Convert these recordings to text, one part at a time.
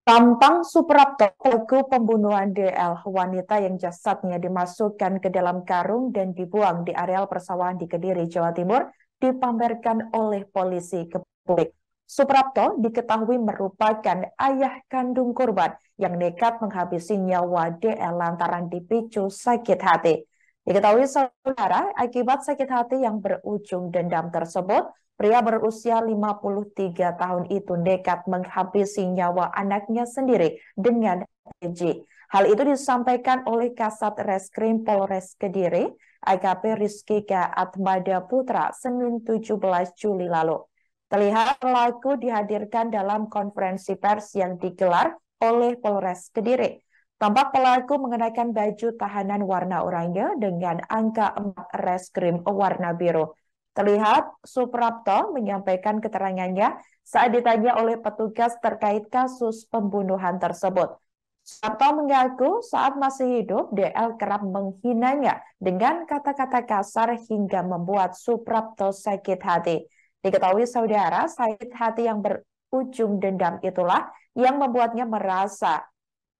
Tampang Suprapto, pelaku pembunuhan DL, wanita yang jasadnya dimasukkan ke dalam karung dan dibuang di areal persawahan di Kediri, Jawa Timur, dipamerkan oleh polisi ke publik. Suprapto diketahui merupakan ayah kandung korban yang nekat menghabisi nyawa DL lantaran dipicu sakit hati. Diketahui saudara, akibat sakit hati yang berujung dendam tersebut, pria berusia 53 tahun itu nekat menghabisi nyawa anaknya sendiri dengan keji. Hal itu disampaikan oleh Kasat Reskrim Polres Kediri, AKP Rizkika Atmada Putra, Senin 17 Juli lalu. Terlihat pelaku dihadirkan dalam konferensi pers yang digelar oleh Polres Kediri. Tampak pelaku mengenakan baju tahanan warna oranye dengan angka 4 reskrim warna biru. Terlihat Suprapto menyampaikan keterangannya saat ditanya oleh petugas terkait kasus pembunuhan tersebut. Suprapto mengaku saat masih hidup, DL kerap menghinanya dengan kata-kata kasar hingga membuat Suprapto sakit hati. Diketahui saudara, sakit hati yang berujung dendam itulah yang membuatnya merasa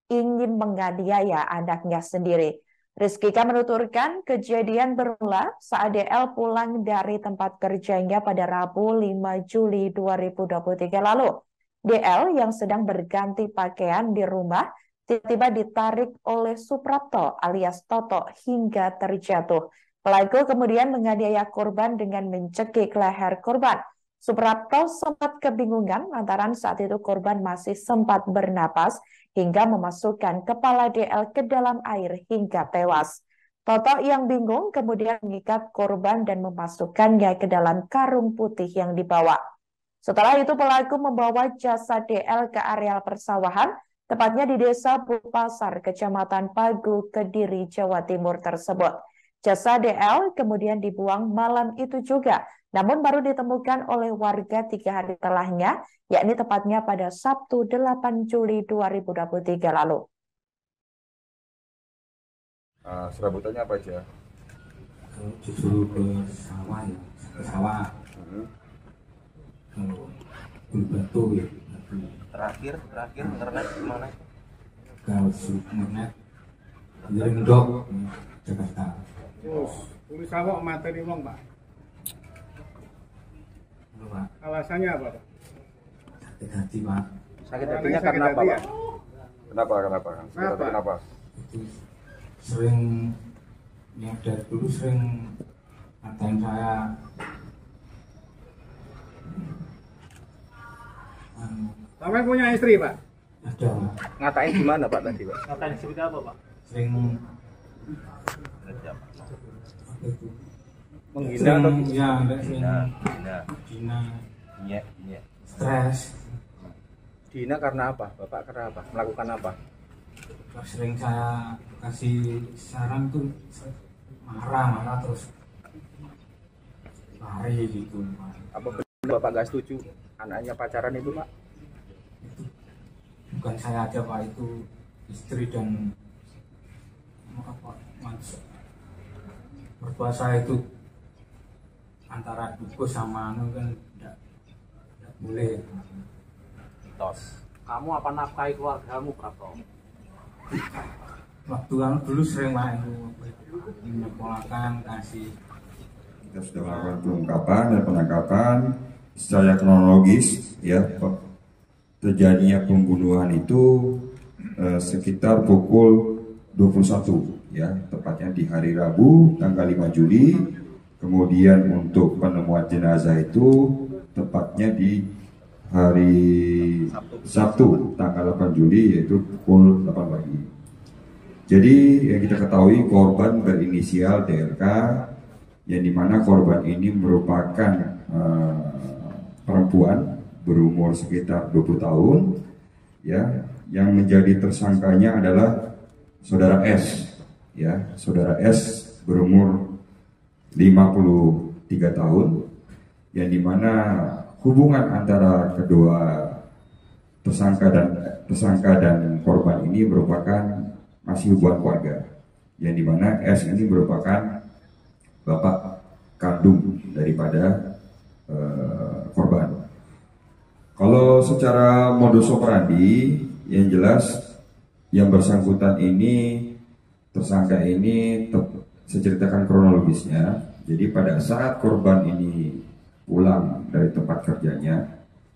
ingin menganiaya anaknya sendiri. Rizkika menuturkan kejadian bermula saat DL pulang dari tempat kerjanya pada Rabu 5 Juli 2023 lalu. DL yang sedang berganti pakaian di rumah tiba-tiba ditarik oleh Suprapto alias Toto hingga terjatuh. Pelaku kemudian menganiaya korban dengan mencekik leher korban. Suprapto sempat kebingungan lantaran saat itu korban masih sempat bernapas hingga memasukkan kepala DL ke dalam air hingga tewas. Toto yang bingung kemudian mengikat korban dan memasukkannya ke dalam karung putih yang dibawa. Setelah itu pelaku membawa jasad DL ke areal persawahan, tepatnya di Desa Bupasar, Kecamatan Pagu, Kediri, Jawa Timur tersebut. Jasad DL kemudian dibuang malam itu juga, namun baru ditemukan oleh warga 3 hari setelahnya, yakni tepatnya pada Sabtu 8 Juli 2023 lalu. Serabutannya apa aja? Disuruh ke sawah ya, ke sawah. Batu ya. Terakhir internet gimana? Kalau internet dari Ndok Jakarta. Terus tulis sawah materi wong, Pak. Pak. Alasannya apa, Pak? Sakit hati, Pak. Sakit hatinya karena apa, Pak? Kenapa? Kenapa? Itu sering yang dari dulu sering ngatain saya Sampai punya istri, Pak? ada, Pak. Ngatain gimana, Pak, tadi, Pak? Ngatain seperti apa, Pak? Sering itu Menghina atau ya enggak sering Dina. Iya. stres. Dina karena apa? Bapak karena apa? Melakukan apa? Sering saya kasih saran tuh marah terus lari gitu. Apa benar Bapak nggak setuju anaknya pacaran itu, Pak? Itu bukan saya aja, Pak, itu istri dan mertua saya itu antara dukus sama anu kan tidak boleh. Tos. Kamu apa nafkahi keluargamu, Prapto? Waktu anu dulu sering main menyepolakan kasih. Kita sudah melakukan pengungkapan dan penangkapan secara kronologis, ya. Terjadinya pembunuhan itu sekitar pukul 21, ya, tepatnya di hari Rabu tanggal 5 Juli. Kemudian untuk penemuan jenazah itu tepatnya di hari Sabtu tanggal 8 Juli, yaitu pukul 8 pagi. Jadi yang kita ketahui korban berinisial DLK, yang dimana korban ini merupakan perempuan berumur sekitar 20 tahun, ya, yang menjadi tersangkanya adalah saudara S, ya, saudara S berumur 53 tahun, yang dimana hubungan antara kedua tersangka dan korban ini merupakan masih hubungan keluarga, yang dimana S ini merupakan bapak kandung daripada korban. Kalau secara modus operandi Yang jelas yang bersangkutan ini, tersangka ini, saya ceritakan kronologisnya. Jadi pada saat korban ini pulang dari tempat kerjanya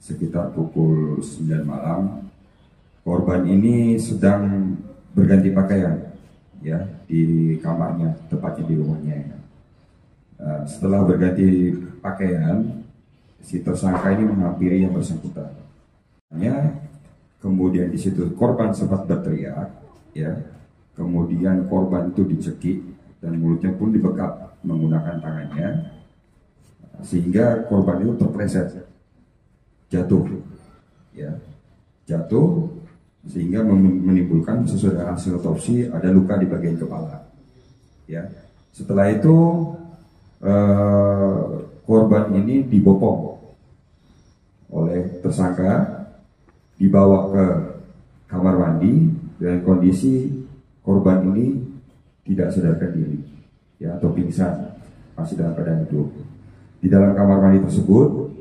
sekitar pukul 9 malam, korban ini sedang berganti pakaian ya di kamarnya, tepatnya di rumahnya. Setelah berganti pakaian, si tersangka ini menghampiri yang bersangkutan. Kemudian di situ korban sempat berteriak, ya. Kemudian korban itu dicekik dan mulutnya pun dibekap menggunakan tangannya, sehingga korban itu terpleset, jatuh, ya, jatuh sehingga menimbulkan sesuai dengan hasil otopsi ada luka di bagian kepala, ya. Setelah itu korban ini dibopong oleh tersangka, dibawa ke kamar mandi dengan kondisi korban ini tidak sadarkan diri, ya, atau pingsan, masih dalam keadaan hidup. Di dalam kamar mandi tersebut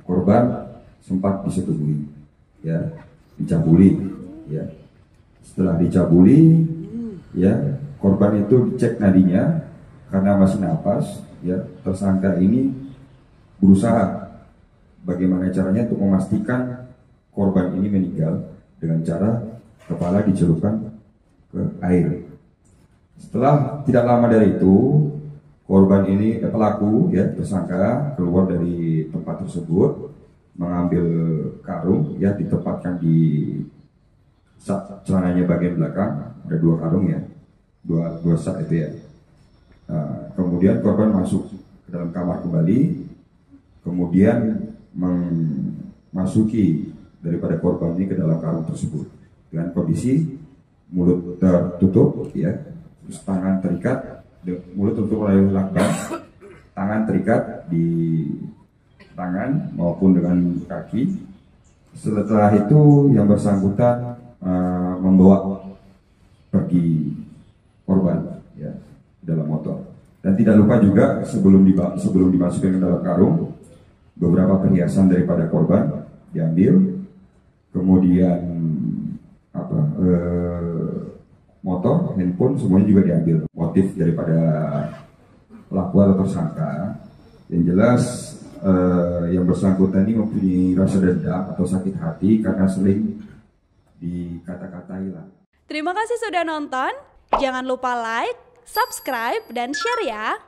korban sempat disetujui, ya, dicabuli, ya. Setelah dicabuli, ya, korban itu dicek nadinya karena masih napas, ya. Tersangka ini berusaha bagaimana caranya untuk memastikan korban ini meninggal dengan cara kepala dicelupkan ke air. Setelah tidak lama dari itu, korban ini pelaku, ya, tersangka keluar dari tempat tersebut, mengambil karung, ya, ditempatkan di celananya bagian belakang, ada 2 karung, ya, dua sak itu, ya. Kemudian korban masuk ke dalam kamar kembali, kemudian memasuki daripada korban ini ke dalam karung tersebut dengan kondisi mulut tertutup, ya, terus tangan terikat, mulut tertutup oleh lakban, tangan terikat di tangan maupun dengan kaki. Setelah itu yang bersangkutan membawa pergi korban, ya, dalam motor. Dan tidak lupa juga sebelum dimasukkan ke dalam karung, beberapa perhiasan daripada korban diambil. Kemudian motor, handphone, semuanya juga diambil. Motif daripada pelaku atau tersangka, yang jelas yang bersangkutan ini mempunyai rasa dendam atau sakit hati karena sering dikata-katai lah. Terima kasih sudah nonton. Jangan lupa like, subscribe, dan share ya.